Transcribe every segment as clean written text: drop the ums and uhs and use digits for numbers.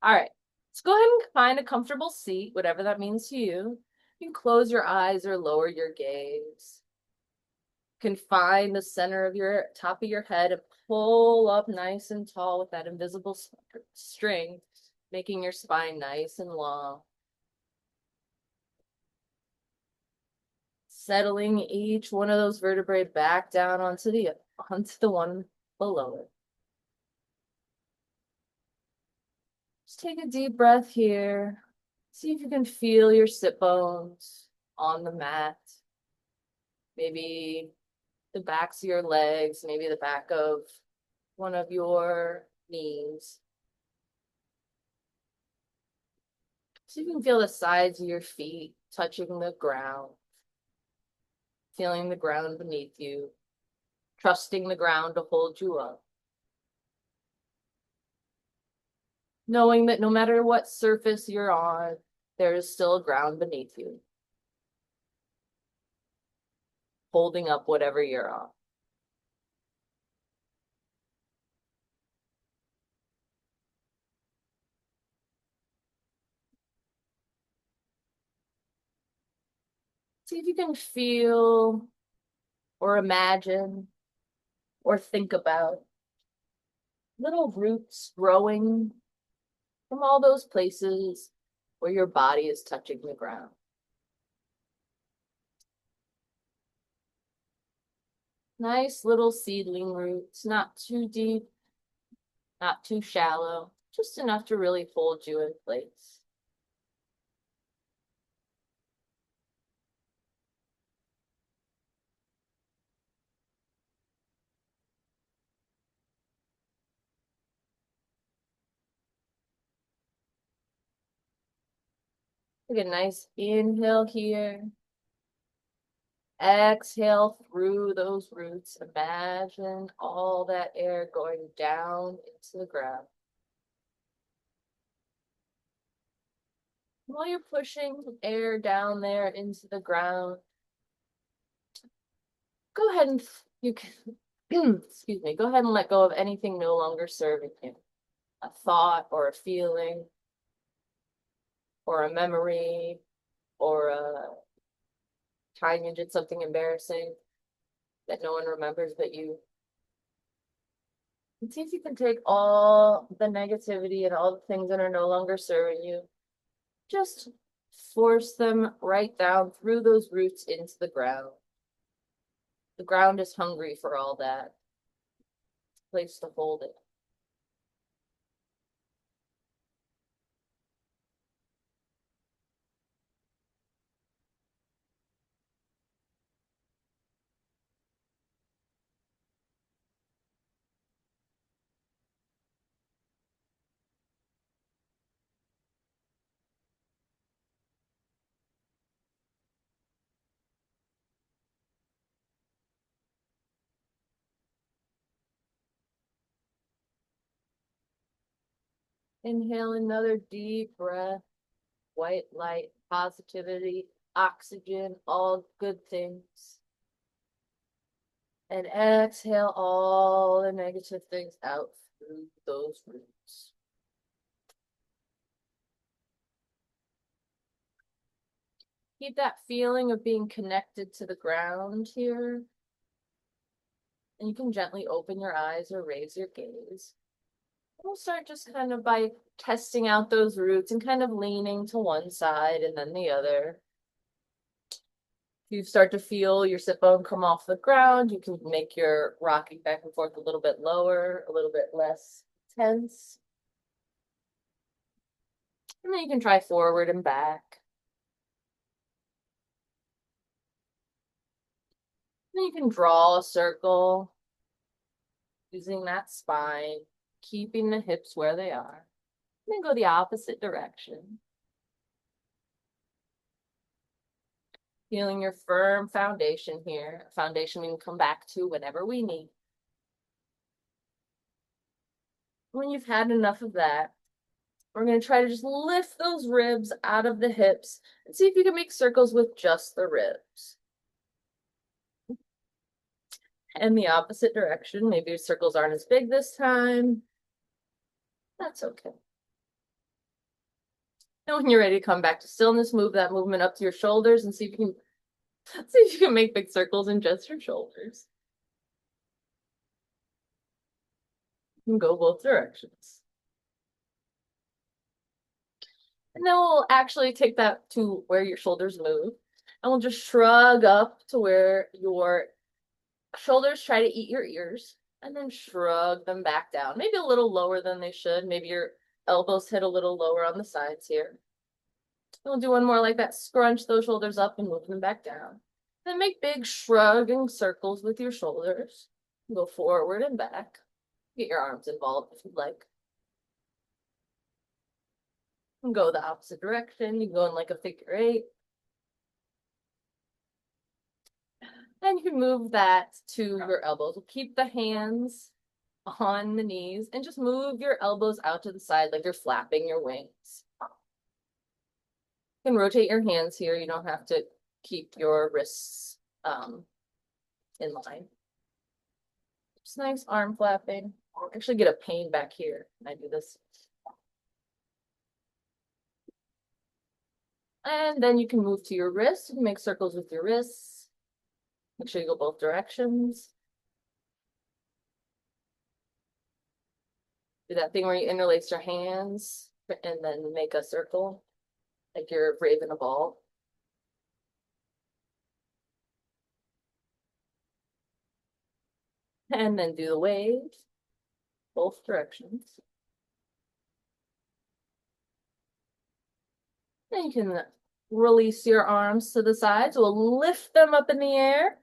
All right. Let's go ahead and find a comfortable seat, whatever that means to you. You can close your eyes or lower your gaze. You can find the center of your top of your head and pull up nice and tall with that invisible string, making your spine nice and long. Settling each one of those vertebrae back down onto the one below it. Just take a deep breath here. See if you can feel your sit bones on the mat. Maybe the backs of your legs, maybe the back of one of your knees. So you can feel the sides of your feet touching the ground, feeling the ground beneath you, trusting the ground to hold you up. Knowing that no matter what surface you're on, there is still a ground beneath you, holding up whatever you're on. See if you can feel or imagine or think about little roots growing from all those places where your body is touching the ground. Nice little seedling roots, not too deep, not too shallow, just enough to really hold you in place. Take a nice inhale here. Exhale through those roots. Imagine all that air going down into the ground. While you're pushing air down there into the ground, go ahead and you can excuse me, go ahead and let go of anything no longer serving you. A thought or a feeling or a memory or a time you did something embarrassing that no one remembers but you. And see if you can take all the negativity and all the things that are no longer serving you, just force them right down through those roots into the ground. The ground is hungry for all that. It's a place to hold it. Inhale another deep breath, white light, positivity, oxygen, all good things. And exhale all the negative things out through those roots. Keep that feeling of being connected to the ground here. And you can gently open your eyes or raise your gaze. We'll start just kind of by testing out those roots and kind of leaning to one side and then the other. If you start to feel your sit bone come off the ground, you can make your rocking back and forth a little bit lower, a little bit less tense. And then you can try forward and back. Then you can draw a circle using that spine, keeping the hips where they are. And then go the opposite direction. Feeling your firm foundation here, a foundation we can come back to whenever we need. When you've had enough of that, we're going to try to just lift those ribs out of the hips and see if you can make circles with just the ribs. And the opposite direction, maybe your circles aren't as big this time. That's okay. And when you're ready to come back to stillness, move that movement up to your shoulders and see if you can make big circles in just your shoulders. You can go both directions. And then we'll actually take that to where your shoulders move. And we'll just shrug up to where your shoulders try to eat your ears. And then shrug them back down. Maybe a little lower than they should. Maybe your elbows hit a little lower on the sides here. We'll do one more like that. Scrunch those shoulders up and move them back down. Then make big shrugging circles with your shoulders. Go forward and back. Get your arms involved if you'd like. And go the opposite direction. You can go in like a figure eight. And you can move that to your elbows. We'll keep the hands on the knees and just move your elbows out to the side like you're flapping your wings. You can rotate your hands here. You don't have to keep your wrists in line. Just nice arm flapping. I actually get a pain back here when I do this. And then you can move to your wrists. You can make circles with your wrists. Make sure you go both directions. Do that thing where you interlace your hands and then make a circle, like you're waving a ball. And then do the wave, both directions. Then you can release your arms to the sides. We'll lift them up in the air.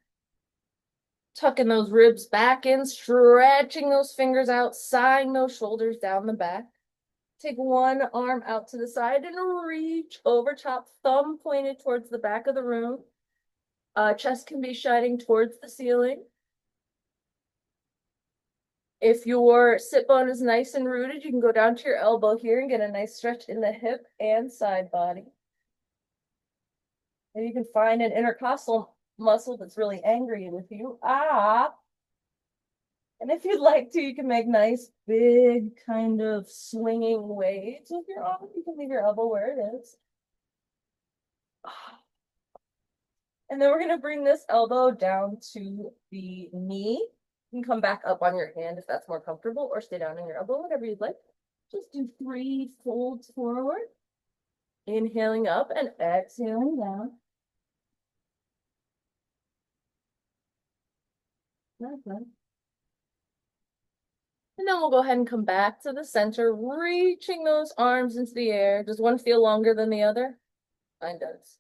Tucking those ribs back in, stretching those fingers out, sighing those shoulders down the back. Take one arm out to the side and reach over top, thumb pointed towards the back of the room. Chest can be shining towards the ceiling. If your sit bone is nice and rooted, you can go down to your elbow here and get a nice stretch in the hip and side body. And you can find an intercostal muscle that's really angry with you. And if you'd like to, you can make nice, big, kind of swinging waves with your arm. You can leave your elbow where it is. And then we're going to bring this elbow down to the knee. You can come back up on your hand if that's more comfortable, or stay down on your elbow, whatever you'd like. Just do 3 folds forward. Inhaling up and exhaling down. And then we'll go ahead and come back to the center, reaching those arms into the air. Does one feel longer than the other? Mine does.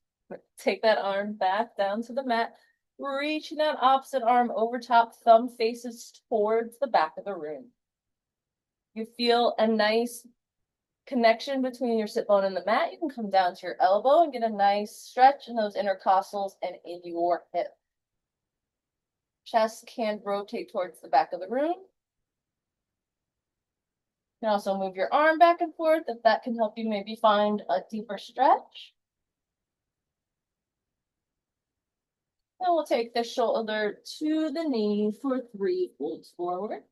Take that arm back down to the mat, reaching that opposite arm over top, thumb faces towards the back of the room. You feel a nice connection between your sit bone and the mat. You can come down to your elbow and get a nice stretch in those intercostals and in your hip. Chest can rotate towards the back of the room. You can also move your arm back and forth if that can help you maybe find a deeper stretch. And we'll take the shoulder to the knee for 3 folds forward.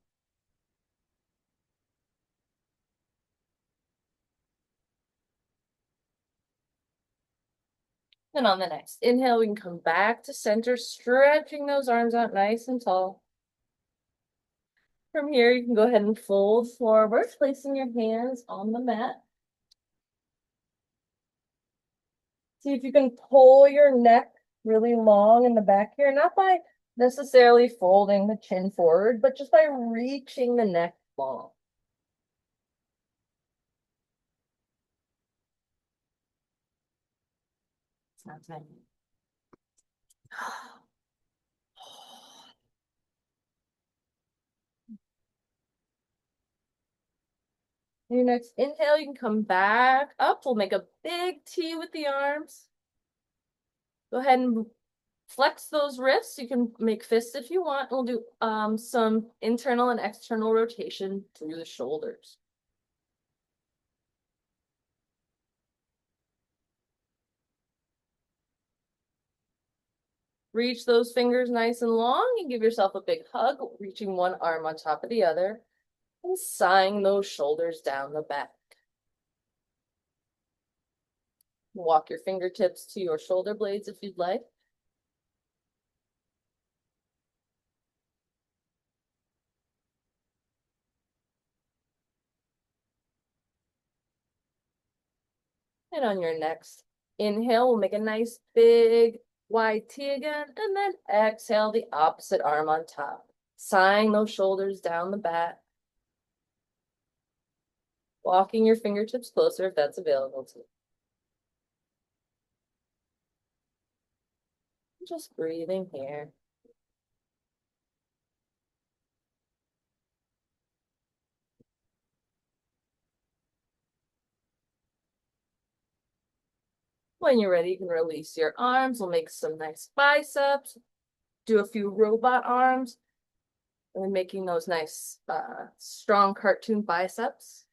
Then on the next inhale, we can come back to center, stretching those arms out nice and tall. From here, you can go ahead and fold forward, placing your hands on the mat. See if you can pull your neck really long in the back here, not by necessarily folding the chin forward, but just by reaching the neck long. It's not time. Your next inhale, you can come back up. We'll make a big T with the arms. Go ahead and flex those wrists. You can make fists if you want. We'll do some internal and external rotation through the shoulders. Reach those fingers nice and long and give yourself a big hug, reaching one arm on top of the other and sighing those shoulders down the back. Walk your fingertips to your shoulder blades if you'd like. And on your next inhale, we'll make a nice big wide T again, and then exhale the opposite arm on top. Sighing those shoulders down the back. Walking your fingertips closer if that's available to you. Just breathing here. When you're ready, you can release your arms. We'll make some nice biceps. Do a few robot arms. And making those nice, strong cartoon biceps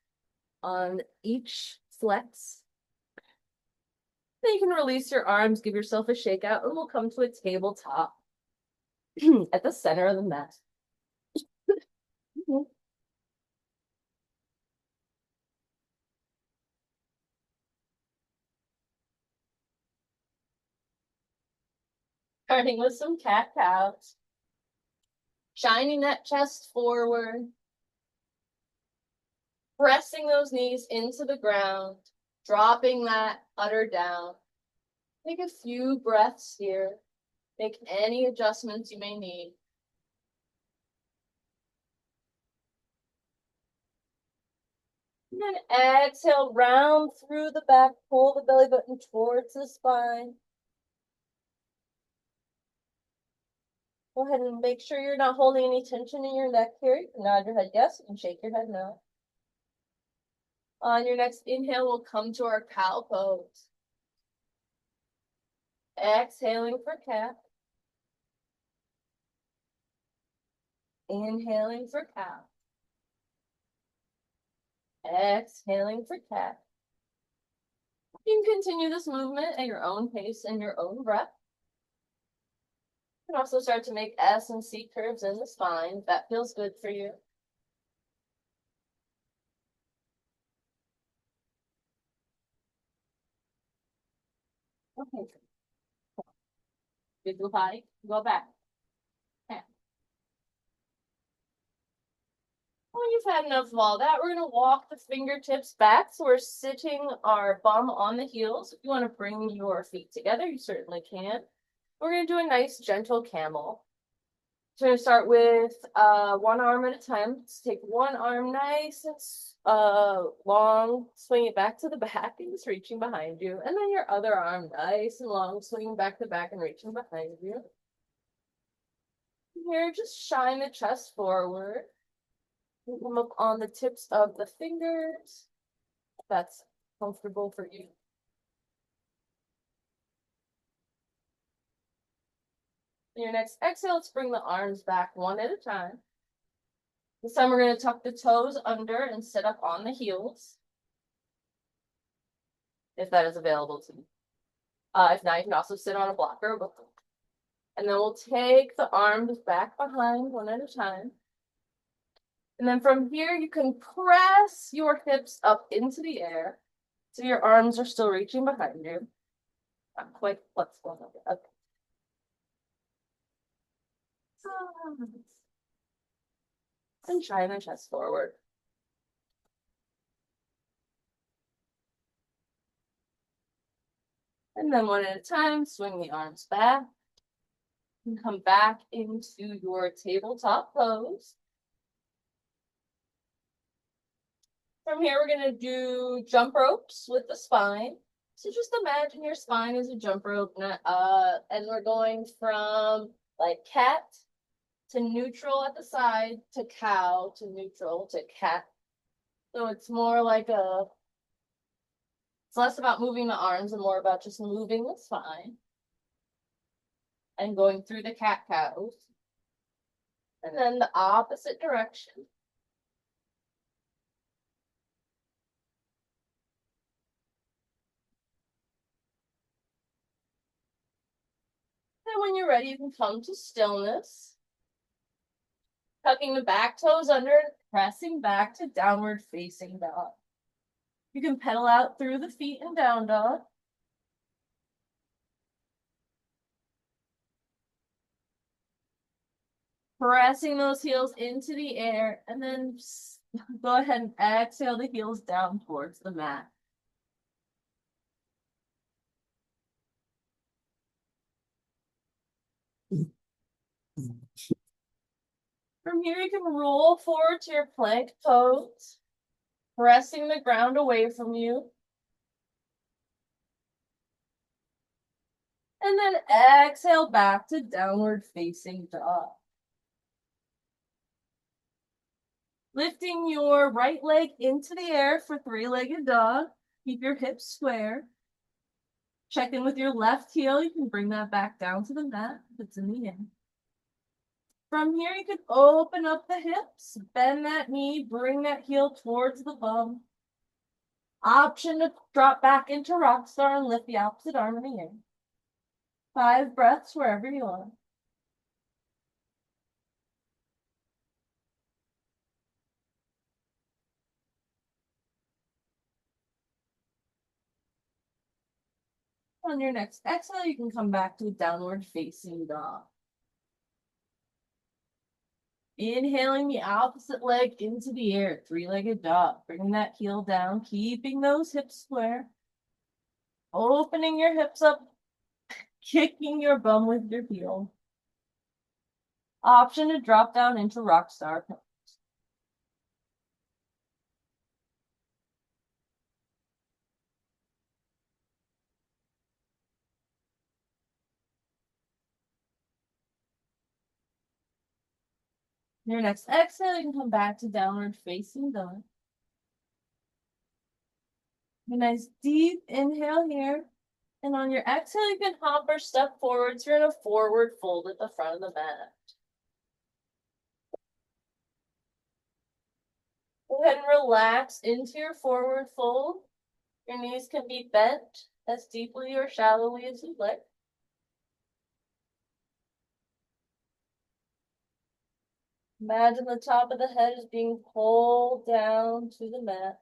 on each flex. Then you can release your arms, give yourself a shakeout, and we'll come to a tabletop at the center of the mat. Starting with some cat-cows. Shining that chest forward. Pressing those knees into the ground. Dropping that udder down. Take a few breaths here. Make any adjustments you may need. And then exhale, round through the back, pull the belly button towards the spine. Go ahead and make sure you're not holding any tension in your neck here. You can nod your head yes, and shake your head no. On your next inhale, we'll come to our cow pose. Exhaling for cat. Inhaling for cow. Exhaling for cat. You can continue this movement at your own pace and your own breath. You can also start to make S and C curves in the spine if that feels good for you. Okay. Good body. Go back. Okay. When you've had enough of all that, we're going to walk the fingertips back. So we're sitting our bum on the heels. If you want to bring your feet together, you certainly can. We're going to do a nice gentle camel. So we're going to start with one arm at a time. Let's take one arm nice and long, swing it back to the back and it's reaching behind you. And then your other arm nice and long, swinging back to the back and reaching behind you. Here, just shine the chest forward. Come up on the tips of the fingers. If that's comfortable for you. Your next exhale, let's bring the arms back one at a time. This time we're going to tuck the toes under and sit up on the heels. If that is available to you. If not, you can also sit on a blocker. And then we'll take the arms back behind one at a time. And then from here, you can press your hips up into the air. So your arms are still reaching behind you. Not quite flexible. Okay. And shine the chest forward. And then one at a time, swing the arms back. And come back into your tabletop pose. From here, we're going to do jump ropes with the spine. So just imagine your spine is a jump rope. And we're going from like cat to neutral at the side to cow to neutral to cat. So it's more like it's less about moving the arms and more about just moving the spine. And going through the cat-cows. And then the opposite direction. And when you're ready, you can come to stillness. Tucking the back toes under and pressing back to downward facing dog. You can pedal out through the feet in down dog. Pressing those heels into the air, and then go ahead and exhale the heels down towards the mat. From here, you can roll forward to your plank pose, pressing the ground away from you. And then exhale back to downward facing dog. Lifting your right leg into the air for three-legged dog. Keep your hips square. Check in with your left heel. You can bring that back down to the mat if it's in the air. From here, you can open up the hips, bend that knee, bring that heel towards the bum. Option to drop back into rock star and lift the opposite arm in the air. 5 breaths wherever you are. On your next exhale, you can come back to downward facing dog. Inhaling the opposite leg into the air, three-legged dog. Bringing that heel down, keeping those hips square. Opening your hips up, kicking your bum with your heel. Option to drop down into rock star pose. Your next exhale, you can come back to downward facing dog. A nice deep inhale here. And on your exhale, you can hop or step forwards. You're in a forward fold at the front of the mat. Go ahead and relax into your forward fold. Your knees can be bent as deeply or shallowly as you'd like. Imagine the top of the head is being pulled down to the mat.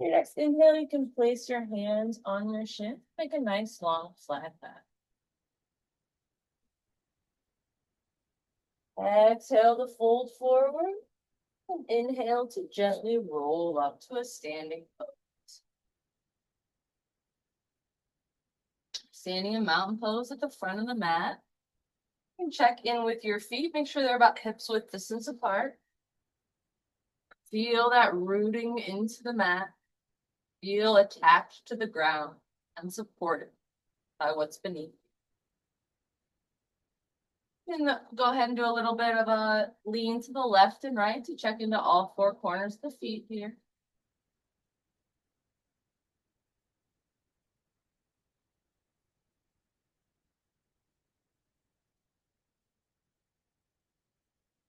Your next inhale, you can place your hands on your shin. Make a nice long flat back. Exhale to fold forward. And inhale to gently roll up to a standing pose. Standing in mountain pose at the front of the mat. You can check in with your feet. Make sure they're about hips width distance apart. Feel that rooting into the mat. Feel attached to the ground and supported by what's beneath. And go ahead and do a little bit of a lean to the left and right to check into all 4 corners of the feet here.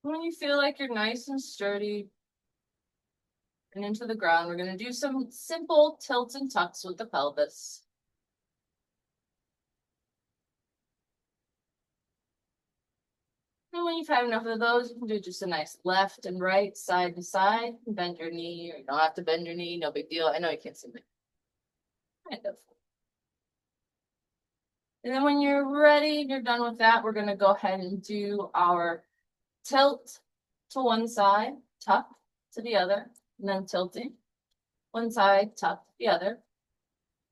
When you feel like you're nice and sturdy and into the ground, we're going to do some simple tilts and tucks with the pelvis. And when you've had enough of those, you can do just a nice left and right, side to side. Bend your knee, or you don't have to bend your knee, no big deal. I know you can't see me. Kind of. And then when you're ready, you're done with that, we're going to go ahead and do our tilt to one side, tuck to the other, and then tilting. One side, tuck to the other.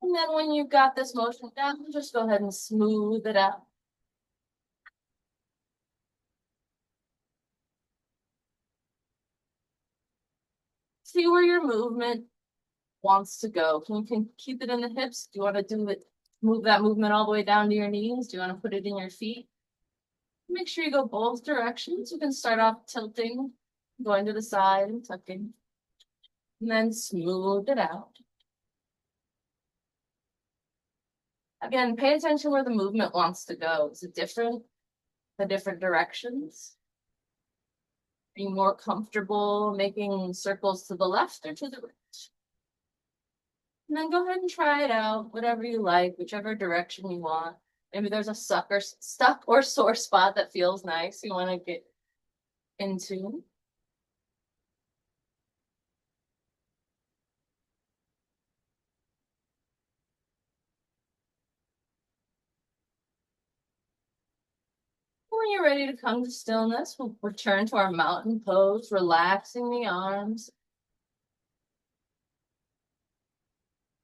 And then when you've got this motion down, just go ahead and smooth it out. See where your movement wants to go. You can keep it in the hips. Do you want to do it, move that movement all the way down to your knees? Do you want to put it in your feet? Make sure you go both directions. You can start off tilting, going to the side and tucking, and then smooth it out. Again, pay attention where the movement wants to go. Is it different? The different directions? Being more comfortable making circles to the left or to the right? And then go ahead and try it out, whatever you like, whichever direction you want. Maybe there's a stuck or sore spot that feels nice you want to get into. When you're ready to come to stillness, we'll return to our mountain pose, relaxing the arms.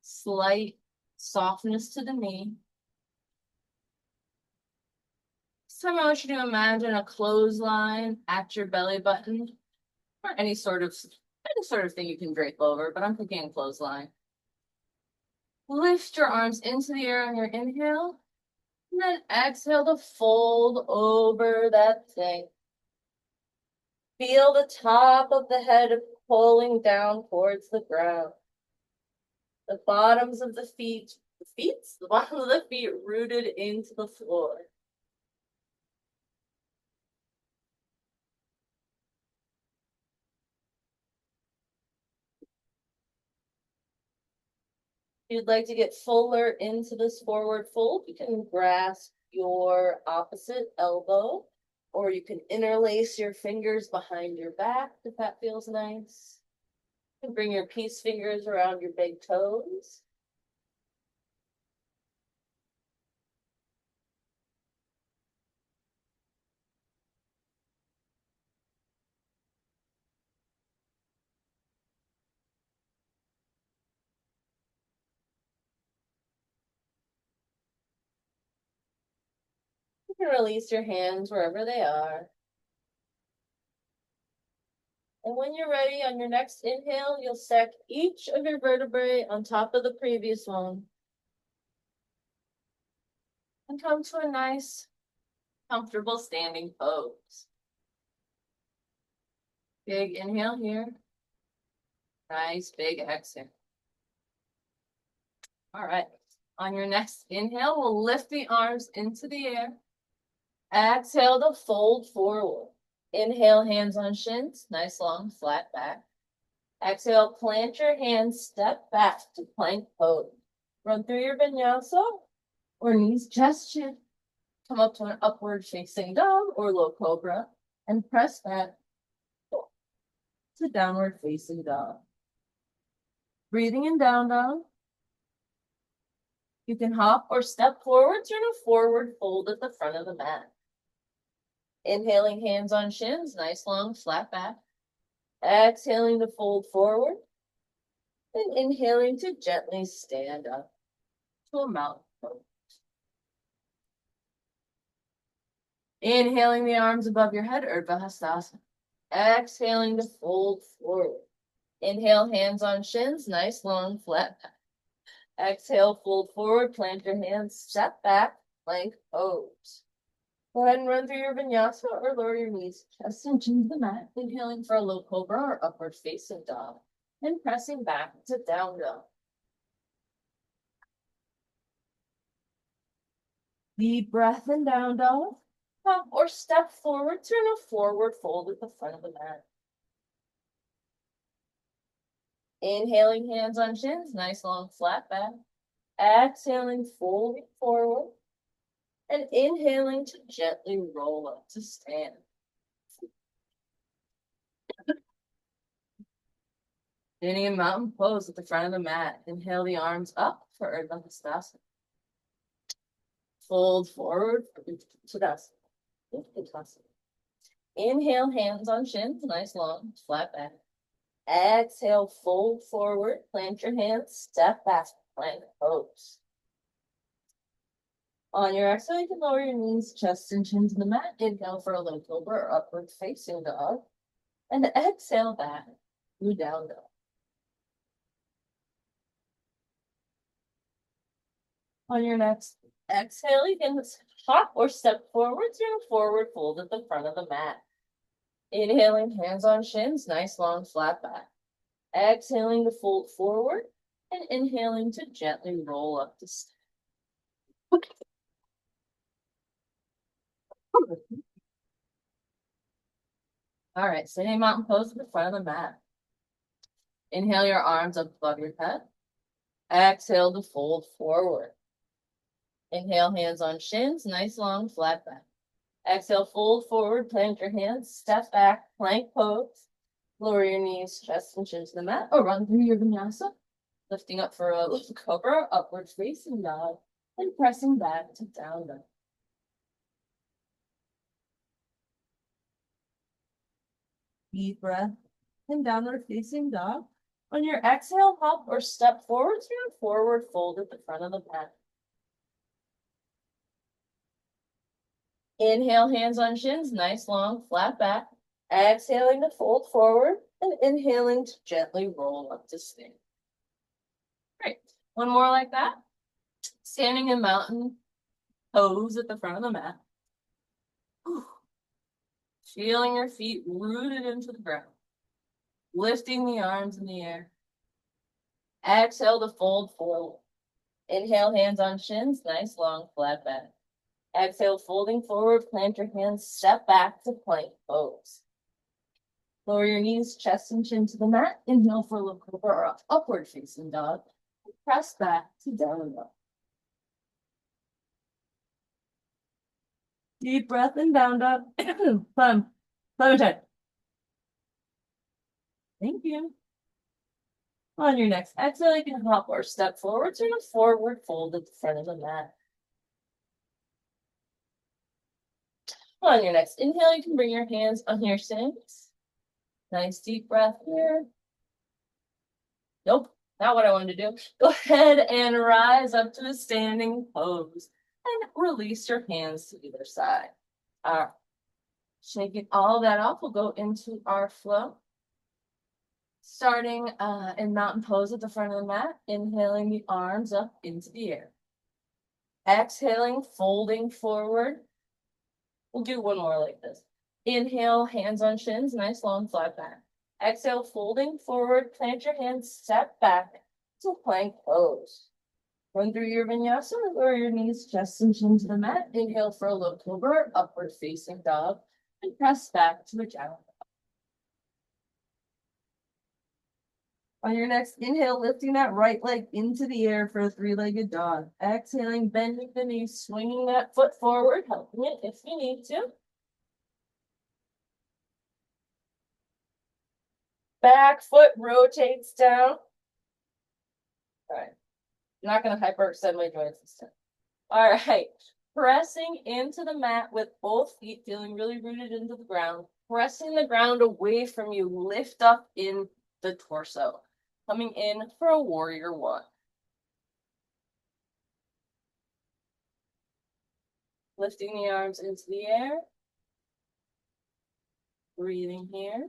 Slight softness to the knee. This time I want you to imagine a clothesline at your belly button, or any sort of thing you can drape over, but I'm thinking clothesline. Lift your arms into the air on your inhale, and then exhale to fold over that thing. Feel the top of the head pulling down towards the ground. The bottoms of the the bottom of the feet rooted into the floor. If you'd like to get fuller into this forward fold, you can grasp your opposite elbow, or you can interlace your fingers behind your back if that feels nice. You can bring your peace fingers around your big toes. You can release your hands wherever they are. And when you're ready, on your next inhale, you'll stack each of your vertebrae on top of the previous one. And come to a nice, comfortable standing pose. Big inhale here. Nice big exhale. All right. On your next inhale, we'll lift the arms into the air. Exhale to fold forward. Inhale, hands on shins. Nice long flat back. Exhale, plant your hands, step back to plank pose. Run through your vinyasa or knees, chest, chin. Come up to an upward facing dog or low cobra and press back to downward facing dog. Breathing in down dog. You can hop or step forward, turn a forward fold at the front of the mat. Inhaling, hands on shins, nice long flat back. Exhaling to fold forward. And inhaling to gently stand up to a mountain pose. Inhaling the arms above your head, Urdhva Hastasana. Exhaling to fold forward. Inhale, hands on shins, nice long flat back. Exhale, fold forward, plant your hands, step back, plank pose. Go ahead and run through your vinyasa or lower your knees, chest and chin to the mat, inhaling for a low cobra or upward facing dog, and pressing back to down dog. Deep breath in down dog. Hop or step forward, turn a forward fold at the front of the mat. Inhaling, hands on shins, nice long flat back. Exhaling, folding forward. And inhaling to gently roll up to stand. Standing in mountain pose at the front of the mat. Inhale the arms up for Urdhva Hastasana. Fold forward for Uttanasana. Inhale, hands on shins, nice long, flat back. Exhale, fold forward, plant your hands, step back, plank pose. On your exhale, you can lower your knees, chest, and chin to the mat. Inhale for a low cobra or upward facing dog. And exhale back, to down dog. On your next exhale, you can hop or step forward, turn forward fold at the front of the mat. Inhaling, hands on shins, nice long flat back. Exhaling to fold forward and inhaling to gently roll up to stand. All right, sitting mountain pose at the front of the mat. Inhale your arms up above your head. Exhale to fold forward. Inhale, hands on shins, nice long flat back. Exhale, fold forward, plant your hands, step back, plank pose. Lower your knees, chest and chin to the mat, or run through your vinyasa. Lifting up for a little cobra, upward facing dog, and pressing back to down dog. Deep breath and downward facing dog. On your exhale, hop or step forward to your forward fold at the front of the mat. Inhale, hands on shins, nice long flat back. Exhaling to fold forward and inhaling to gently roll up to stand. Great. One more like that. Standing in mountain pose at the front of the mat. Whew. Feeling your feet rooted into the ground. Lifting the arms in the air. Exhale to fold forward. Inhale, hands on shins, nice long flat back. Exhale, folding forward, plant your hands, step back to plank pose. Lower your knees, chest and chin to the mat. Inhale for a low cobra or upward facing dog. Press back to down dog. Deep breath and down dog. Climb attack. Thank you. On your next exhale, you can hop or step forward to a forward fold at the front of the mat. On your next inhale, you can bring your hands on your shins. Nice deep breath here. Nope, not what I wanted to do. Go ahead and rise up to a standing pose and release your hands to either side. All right. Shaking all that off, we'll go into our flow. Starting in mountain pose at the front of the mat, inhaling the arms up into the air. Exhaling, folding forward. We'll do one more like this. Inhale, hands on shins, nice long flat back. Exhale, folding forward, plant your hands, step back to plank pose. Run through your vinyasa, lower your knees, chest and chin to the mat. Inhale for a low cobra, upward facing dog, and press back to a down. On your next inhale, lifting that right leg into the air for a three-legged dog. Exhaling, bending the knees, swinging that foot forward, helping it if you need to. Back foot rotates down. All right. I'm not going to hyperextend my joints this time. All right. Pressing into the mat with both feet, feeling really rooted into the ground. Pressing the ground away from you. Lift up in the torso. Coming in for a warrior one. Lifting the arms into the air. Breathing here.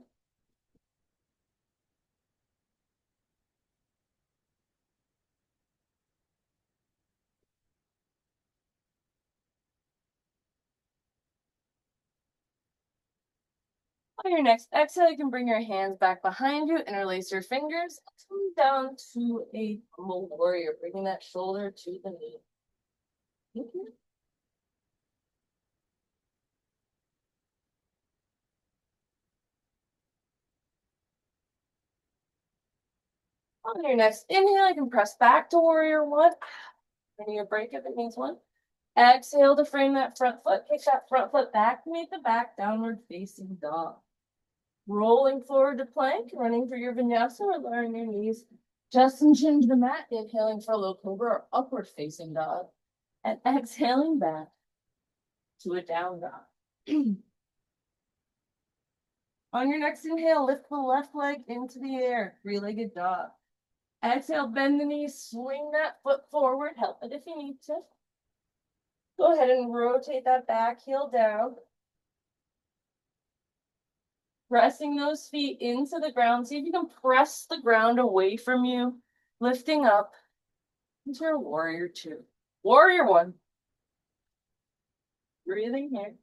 On your next exhale, you can bring your hands back behind you, interlace your fingers, come down to a humble warrior, bringing that shoulder to the knee. Thank you. On your next inhale, you can press back to warrior one. Bring a break if it needs one. Exhale to frame that front foot, kick that front foot back, meet the back, downward facing dog. Rolling forward to plank, running through your vinyasa or lowering your knees. Chest and chin to the mat, inhaling for a low cobra or upward facing dog. And exhaling back to a down dog. On your next inhale, lift the left leg into the air, three-legged dog. Exhale, bend the knees, swing that foot forward, help it if you need to. Go ahead and rotate that back heel down. Pressing those feet into the ground. See if you can press the ground away from you. Lifting up into a warrior two. Warrior one. Breathing here.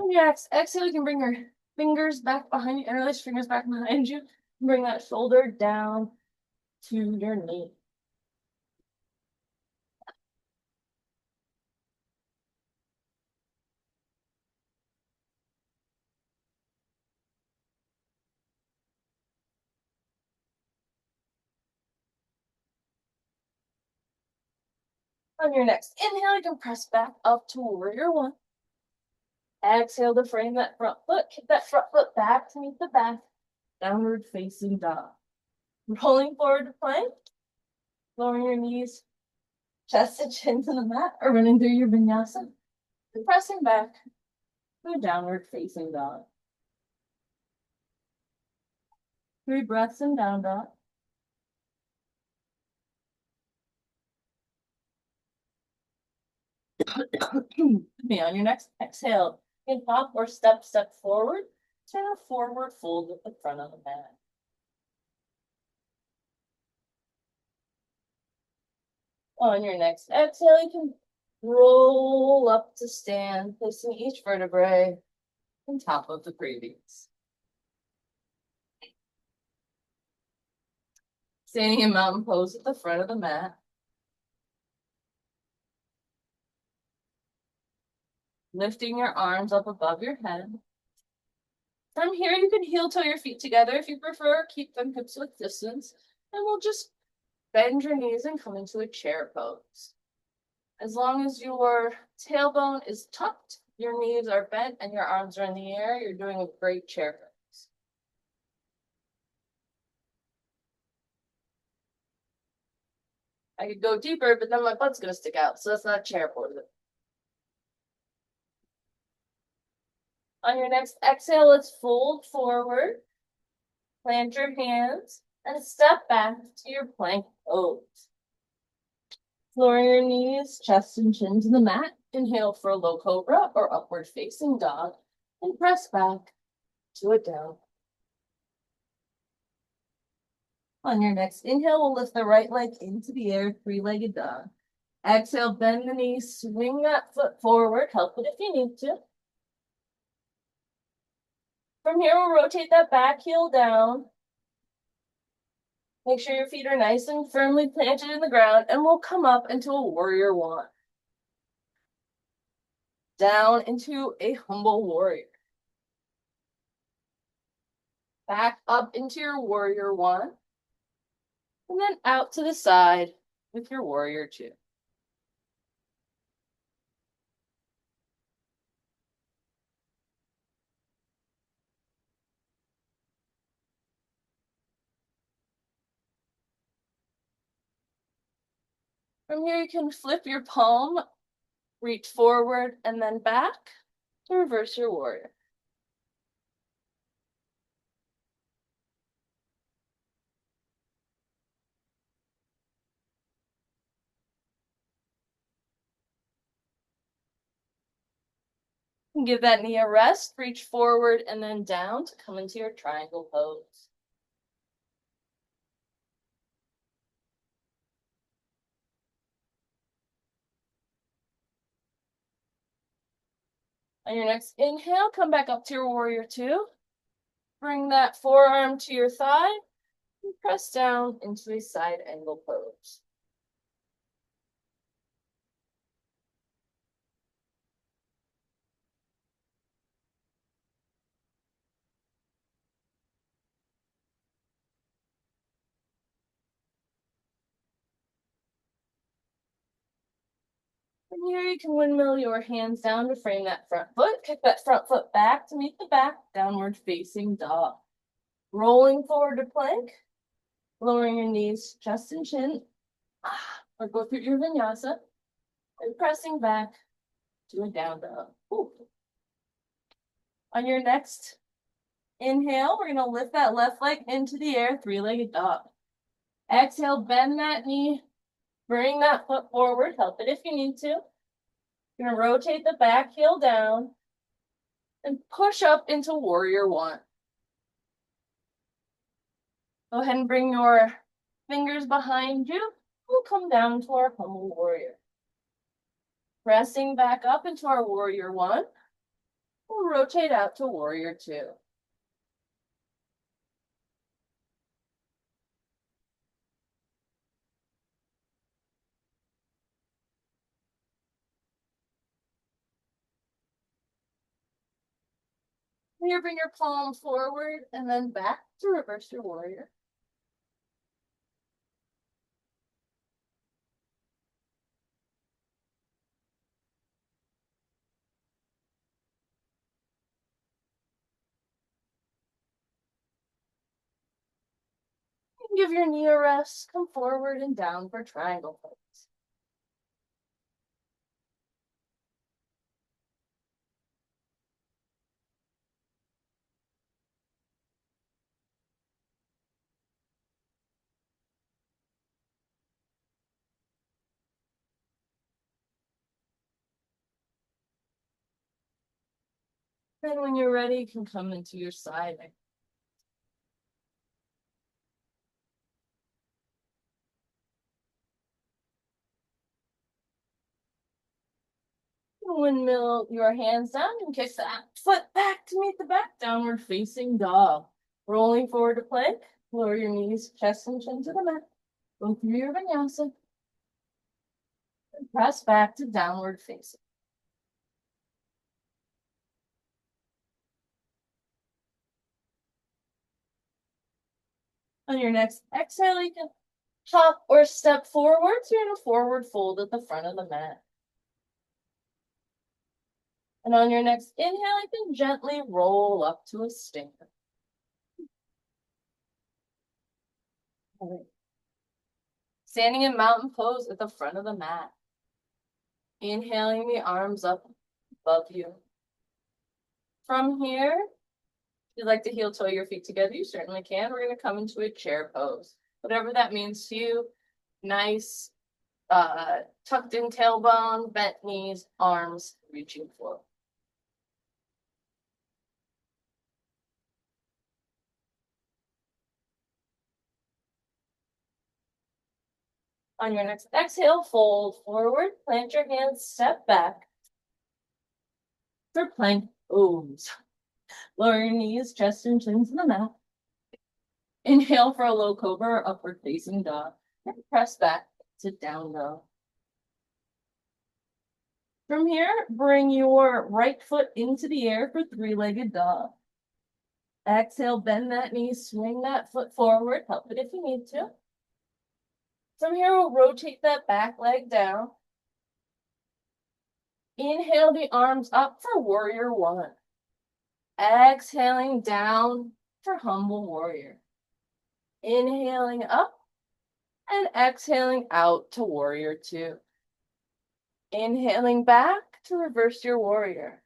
On your exhale, you can bring your fingers back behind you, interlace fingers back behind you. Bring that shoulder down to your knee. On your next inhale, you can press back up to warrior one. Exhale to frame that front foot. Kick that front foot back to meet the back. Downward facing dog. Rolling forward to plank. Lowering your knees, chest and chin to the mat, or running through your vinyasa. And pressing back to a downward facing dog. 3 breaths in down dog. Be on your next exhale. You can hop or step forward to a forward fold at the front of the mat. On your next exhale, you can roll up to stand, placing each vertebrae on top of the previous. Standing in mountain pose at the front of the mat. Lifting your arms up above your head. From here, you can heel toe your feet together if you prefer, keep them hips width distance, and we'll just bend your knees and come into a chair pose. As long as your tailbone is tucked, your knees are bent, and your arms are in the air, you're doing a great chair pose. I could go deeper, but then my butt's gonna stick out, so that's not a chair pose. On your next exhale, let's fold forward, plant your hands, and step back to your plank pose. Lowering your knees, chest and chin to the mat. Inhale for a low cobra or upward facing dog, and press back to a down. On your next inhale, we'll lift the right leg into the air, 3-legged dog. Exhale, bend the knees, swing that foot forward, help it if you need to. From here, we'll rotate that back heel down. Make sure your feet are nice and firmly planted in the ground, and we'll come up into a warrior one. Down into a humble warrior. Back up into your warrior one. And then out to the side with your warrior two. From here, you can flip your palm, reach forward and then back to reverse your warrior. And give that knee a rest, reach forward and then down to come into your triangle pose. On your next inhale, come back up to your warrior two. Bring that forearm to your thigh and press down into a side angle pose. From here, you can windmill your hands down to frame that front foot. Kick that front foot back to meet the back, downward facing dog. Rolling forward to plank, lowering your knees, chest and chin, or go through your vinyasa, and pressing back to a down dog. Ooh. On your next inhale, we're gonna lift that left leg into the air, 3-legged dog. Exhale, bend that knee, bring that foot forward, help it if you need to. You're gonna rotate the back heel down and push up into warrior one. Go ahead and bring your fingers behind you. We'll come down to our humble warrior. Pressing back up into our warrior one. We'll rotate out to warrior two. Here, bring your palm forward and then back to reverse your warrior. give your knee a rest. Come forward and down for triangle pose. Then when you're ready, you can come into your side. Windmill your hands down and kick that foot back to meet the back, downward facing dog. Rolling forward to plank, lower your knees, chest and chin to the mat. Go through your vinyasa. And press back to downward facing. On your next exhale, you can hop or step forward. So you're in a forward fold at the front of the mat. And on your next inhale, you can gently roll up to a stand. Standing in mountain pose at the front of the mat. Inhaling the arms up above you. From here, if you'd like to heel toe your feet together, you certainly can. We're going to come into a chair pose. Whatever that means to you. Nice, tucked in tailbone, bent knees, arms reaching forward. On your next exhale, fold forward, plant your hands, step back. For plank pose. Lower your knees, chest and chin to the mat. Inhale for a low cobra or upward facing dog. And press back to down dog. From here, bring your right foot into the air for three-legged dog. Exhale, bend that knee, swing that foot forward. Help it if you need to. From here, we'll rotate that back leg down. Inhale the arms up for warrior one. Exhaling down for humble warrior. Inhaling up and exhaling out to warrior two. Inhaling back to reverse your warrior.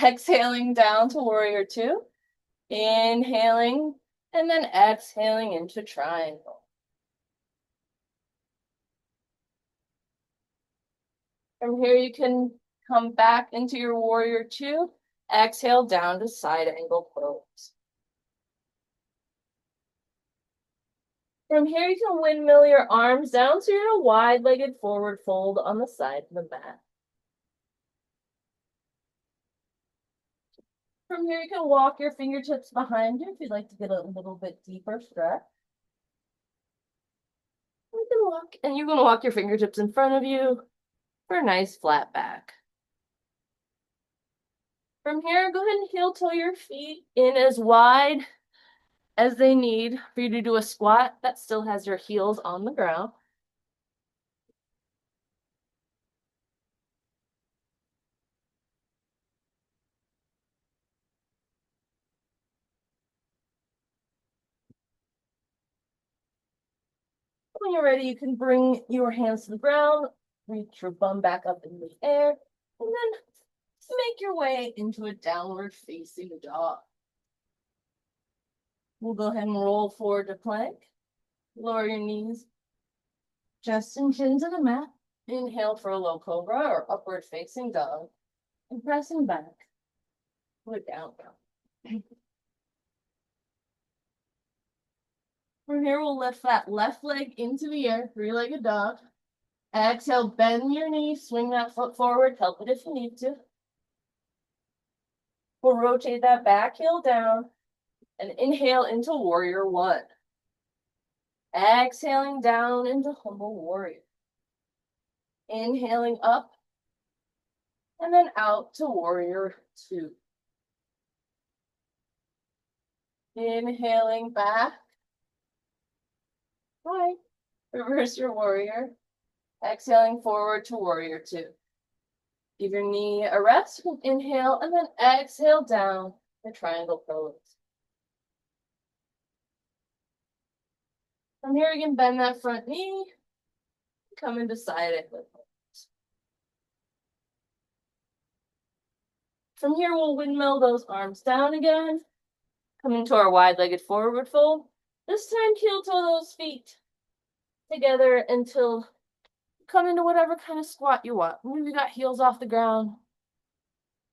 Exhaling down to warrior two. Inhaling and then exhaling into triangle. From here, you can come back into your warrior two. Exhale down to side angle pose. From here, you can windmill your arms down so you're in a wide-legged forward fold on the side of the mat. From here, you can walk your fingertips behind you if you'd like to get a little bit deeper stretch. You can walk, and you're going to walk your fingertips in front of you for a nice flat back. From here, go ahead and heel toe your feet in as wide as they need for you to do a squat that still has your heels on the ground. When you're ready, you can bring your hands to the ground, reach your bum back up in the air, and then make your way into a downward facing dog. We'll go ahead and roll forward to plank. Lower your knees, chest and chin to the mat. Inhale for a low cobra or upward facing dog. And pressing back. Put down. From here, we'll lift that left leg into the air, three-legged dog. Exhale, bend your knee, swing that foot forward, help it if you need to. We'll rotate that back heel down and inhale into warrior one. Exhaling down into humble warrior. Inhaling up and then out to warrior two. Inhaling back. Right. Reverse your warrior. Exhaling forward to warrior two. Give your knee a rest. Inhale and then exhale down for triangle pose. From here, you can bend that front knee, come into side angle pose. From here, we'll windmill those arms down again. Come into our wide-legged forward fold. This time, heel toe those feet together until you come into whatever kind of squat you want. Maybe you got heels off the ground.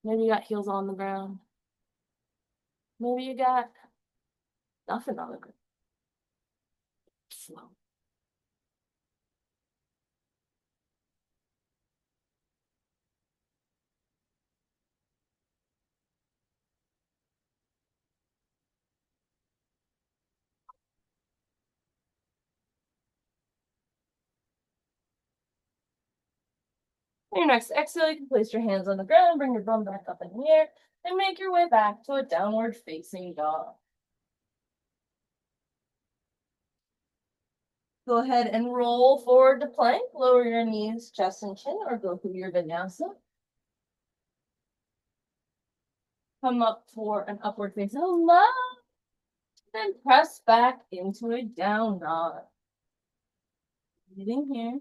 Maybe you got heels on the ground. Maybe you got nothing on the ground. Slow. Your next exhale, you can place your hands on the ground, bring your bum back up in the air, and make your way back to a downward facing dog. Go ahead and roll forward to plank, lower your knees, chest and chin, or go through your vinyasa. Come up for an upward facing hello, then press back into a down dog. Breathing here.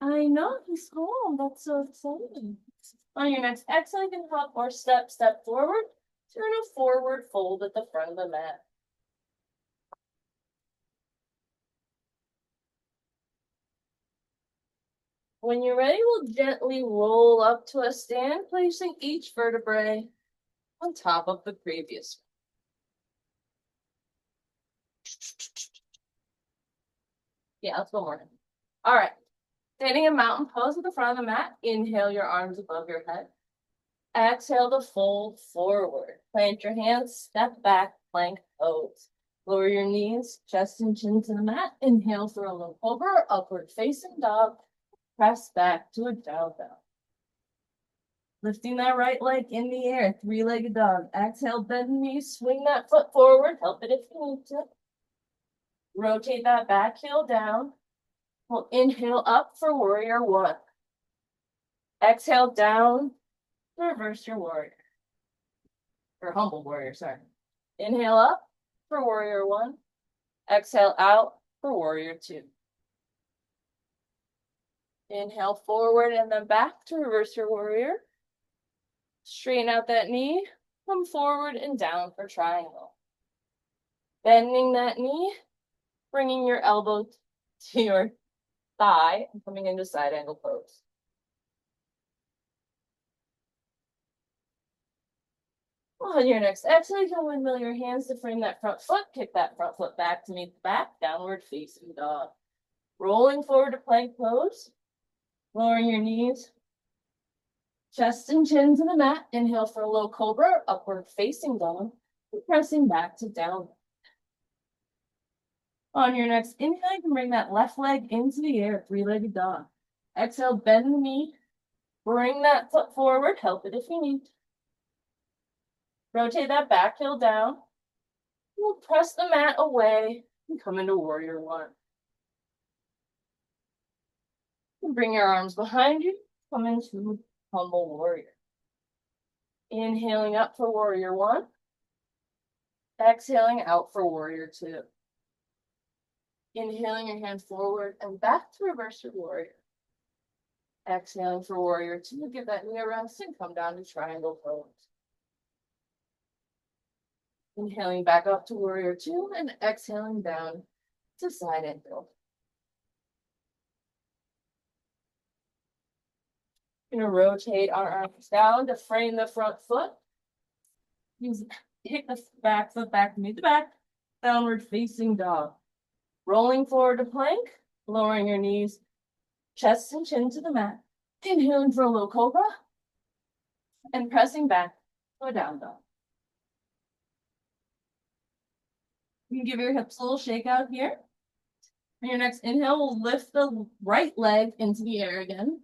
I know, he's home. That's so exciting. On your next exhale, you can hop or step forward. Turn a forward fold at the front of the mat. When you're ready, we'll gently roll up to a stand, placing each vertebrae on top of the previous one. Yeah, let's go more. All right. Standing in mountain pose at the front of the mat. Inhale your arms above your head. Exhale to fold forward. Plant your hands, step back, plank pose. Lower your knees, chest and chin to the mat. Inhale for a low cobra, upward facing dog. Press back to a down dog. Lifting that right leg in the air, three-legged dog. Exhale, bend the knees, swing that foot forward. Help it if you need to. Rotate that back heel down. We'll inhale up for warrior one. Exhale down, reverse your warrior. Or humble warrior, sorry. Inhale up for warrior one. Exhale out for warrior two. Inhale forward and then back to reverse your warrior. Straighten out that knee, come forward and down for triangle. Bending that knee, bringing your elbow to your thigh and coming into side angle pose. On your next exhale, you can windmill your hands to frame that front foot, kick that front foot back to meet the back, downward facing dog. Rolling forward to plank pose, lowering your knees, chest and chin to the mat. Inhale for a low cobra, upward facing dog, pressing back to down. On your next inhale, you can bring that left leg into the air, three-legged dog. Exhale, bend the knee, bring that foot forward, help it if you need. Rotate that back heel down. We'll press the mat away and come into warrior one. Bring your arms behind you, come into humble warrior. Inhaling up for warrior one. Exhaling out for warrior two. Inhaling your hands forward and back to reverse your warrior. Exhaling for warrior two, give that knee a rest and come down to triangle pose. Inhaling back up to warrior two and exhaling down to side angle. Gonna rotate our arms down to frame the front foot. Hit the back foot back to meet the back. Downward facing dog. Rolling forward to plank, lowering your knees, chest and chin to the mat. Inhaling for a low cobra. And pressing back to a down dog. You can give your hips a little shake out here. On your next inhale, we'll lift the right leg into the air again.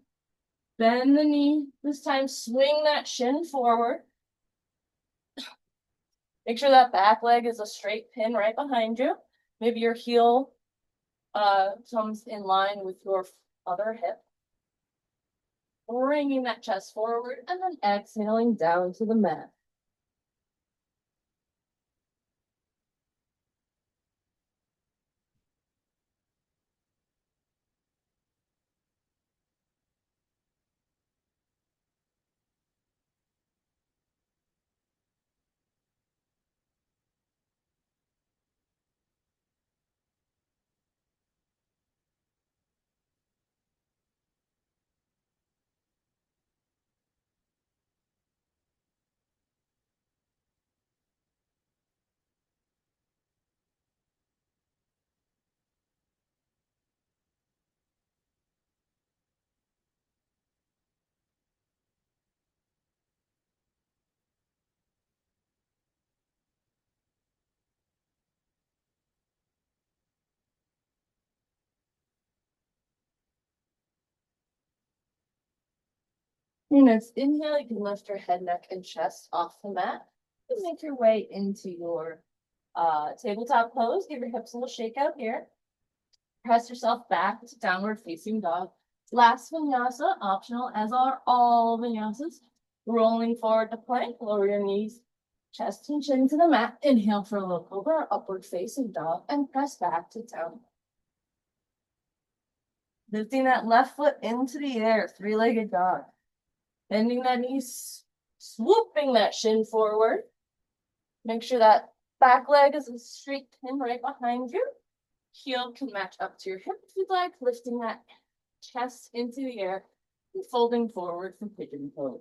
Bend the knee. This time, swing that shin forward. Make sure that back leg is a straight pin right behind you. Maybe your heel comes in line with your other hip. Bringing that chest forward and then exhaling down to the mat. And as inhale, you can lift your head, neck, and chest off the mat. And make your way into your tabletop pose. Give your hips a little shake out here. Press yourself back to downward facing dog. Last vinyasa, optional, as are all vinyasas. Rolling forward to plank, lower your knees, chest and chin to the mat. Inhale for a low cobra, upward facing dog, and press back to down. Lifting that left foot into the air, three-legged dog. Bending that knee, swooping that shin forward. Make sure that back leg is a straight pin right behind you. Heel can match up to your hip if you'd like, lifting that chest into the air and folding forward for pigeon pose.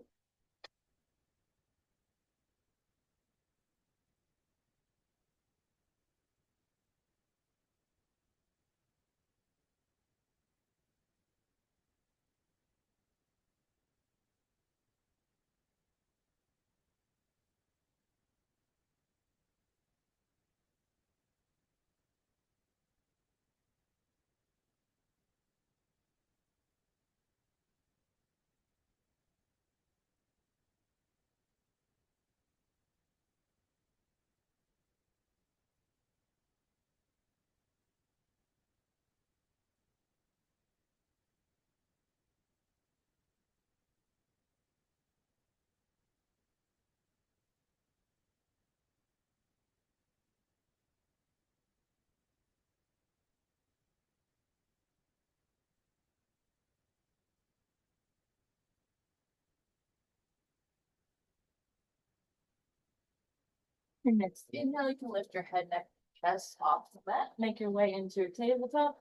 Your next inhale, you can lift your head, neck, chest off the mat. Make your way into your tabletop.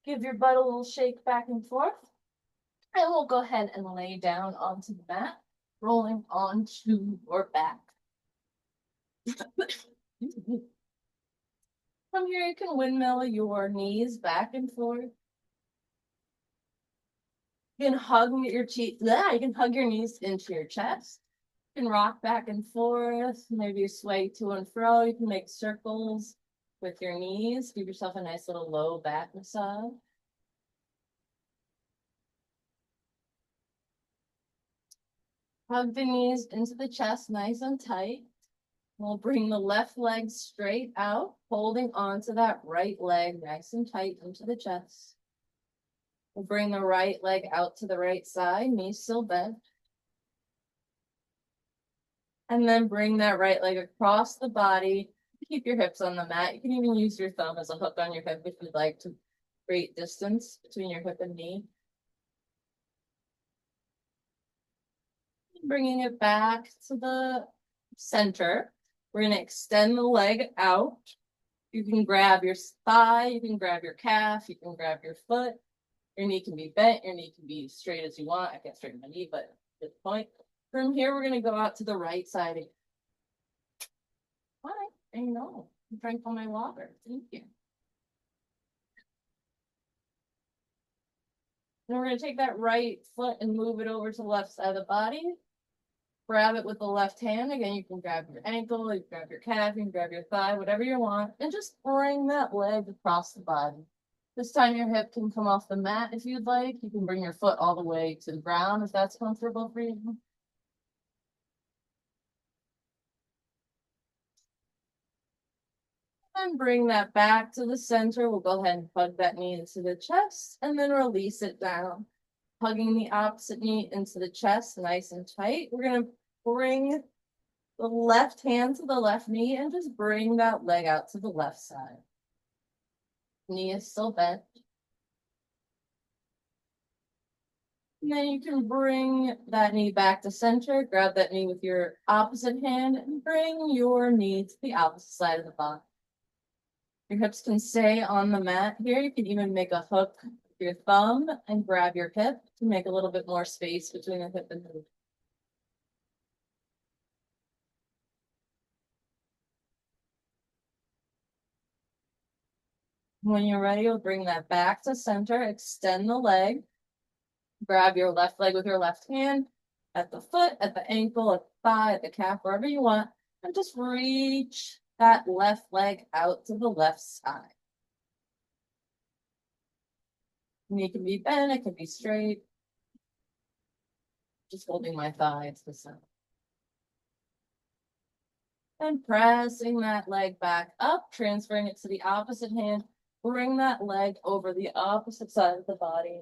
Give your butt a little shake back and forth. And we'll go ahead and lay down onto the mat, rolling onto your back. From here, you can windmill your knees back and forth. You can hug your you can hug your knees into your chest. You can rock back and forth. Maybe you sway to and fro. You can make circles with your knees. Give yourself a nice little low back massage. Hug the knees into the chest, nice and tight. We'll bring the left leg straight out, holding onto that right leg nice and tight into the chest. We'll bring the right leg out to the right side, knees still bent. And then bring that right leg across the body. Keep your hips on the mat. You can even use your thumb as a hook on your hip if you'd like to create distance between your hip and knee. Bringing it back to the center. We're going to extend the leg out. You can grab your thigh, you can grab your calf, you can grab your foot. Your knee can be bent, your knee can be straight as you want. I can't straighten my knee, but at this point. From here, we're going to go out to the right side. Hi, I know. I drank all my water. Thank you. Then we're going to take that right foot and move it over to the left side of the body. Grab it with the left hand. Again, you can grab your ankle, you can grab your calf, you can grab your thigh, whatever you want. And just bring that leg across the body. This time your hip can come off the mat if you'd like. You can bring your foot all the way to the ground if that's comfortable for you. And bring that back to the center. We'll go ahead and plug that knee into the chest and then release it down. Hugging the opposite knee into the chest, nice and tight. We're going to bring the left hand to the left knee and just bring that leg out to the left side. Knee is still bent. And then you can bring that knee back to center, grab that knee with your opposite hand, and bring your knee to the opposite side of the body. Your hips can stay on the mat here. You can even make a hook with your thumb and grab your hip to make a little bit more space between the hip and the knee. When you're ready, you'll bring that back to center, extend the leg, grab your left leg with your left hand at the foot, at the ankle, at the thigh, at the calf, wherever you want, and just reach that left leg out to the left side. Knee can be bent, it can be straight. Just holding my thigh to the center. And pressing that leg back up, transferring it to the opposite hand. Bring that leg over the opposite side of the body.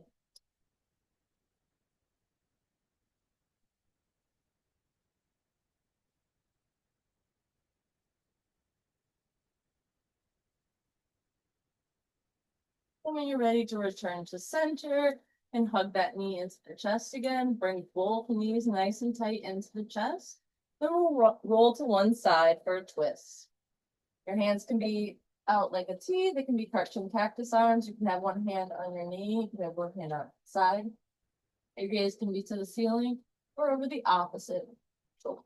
And when you're ready to return to center and hug that knee into the chest again, bring both knees nice and tight into the chest. Then we'll roll to one side for a twist. Your hands can be out like a T. They can be cartoon cactus arms. You can have one hand on your knee. You can have one hand outside. Your gaze can be to the ceiling or over the opposite shoulder.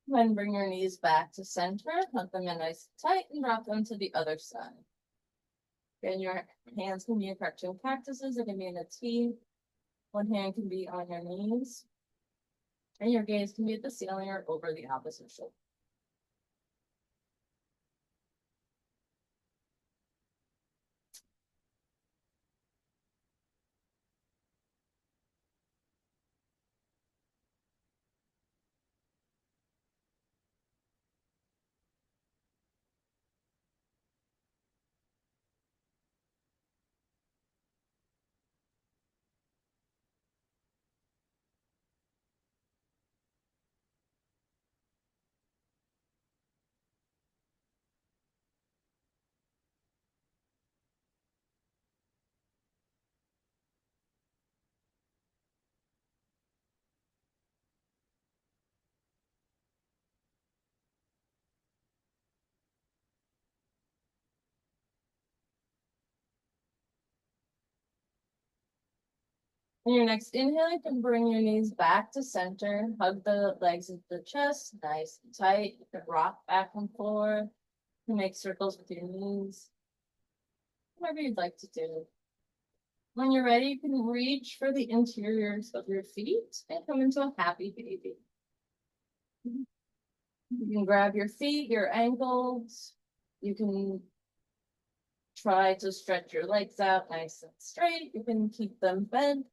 Then bring your knees back to center, hug them in nice and tight, and drop them to the other side. Again, your hands can be in cartoon cactuses, it can be in a T. One hand can be on your knees. And your gaze can be at the ceiling or over the opposite shoulder. In your next inhale, you can bring your knees back to center, hug the legs into the chest, nice and tight. You can rock back and forth. You can make circles with your knees, whatever you'd like to do. When you're ready, you can reach for the interiors of your feet and come into a happy baby. You can grab your feet, your ankles. You can try to stretch your legs out nice and straight. You can keep them bent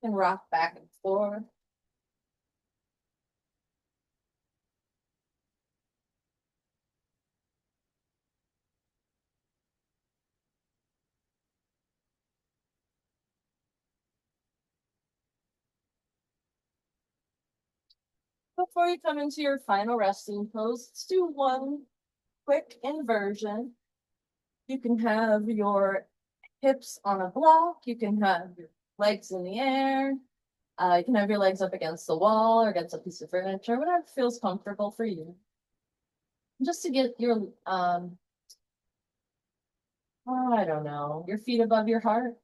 and rock back and forth. Before you come into your final resting pose, let's do one quick inversion. You can have your hips on a block. You can have your legs in the air. You can have your legs up against the wall or against a piece of furniture, whatever feels comfortable for you. Just to get your, I don't know, your feet above your heart.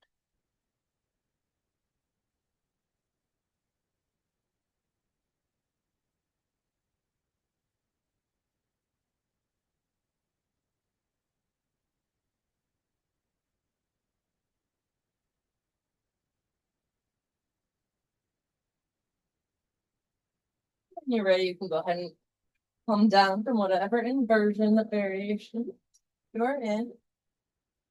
When you're ready, you can go ahead and come down from whatever inversion, the variation you're in.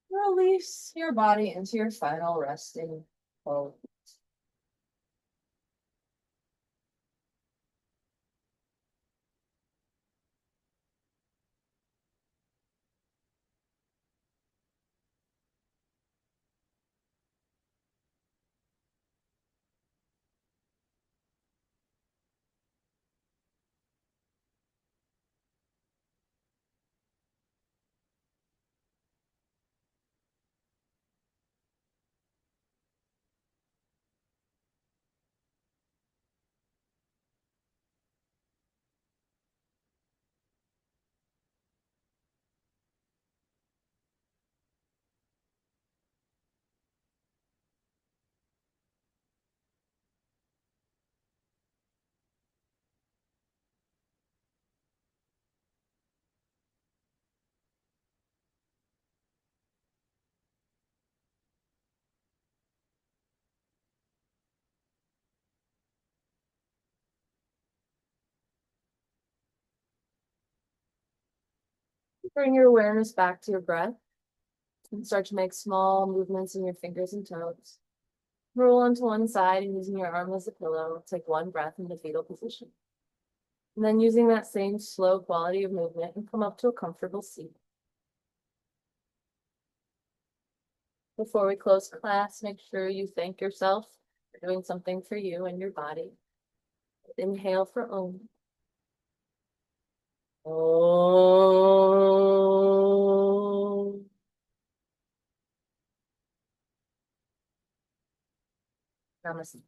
Release your body into your final resting pose. Bring your awareness back to your breath and start to make small movements in your fingers and toes. Roll onto one side and using your arm as a pillow, take one breath in the fetal position. And then using that same slow quality of movement and come up to a comfortable seat. Before we close class, make sure you thank yourself for doing something for you and your body. Inhale for Om. Om. Namaste.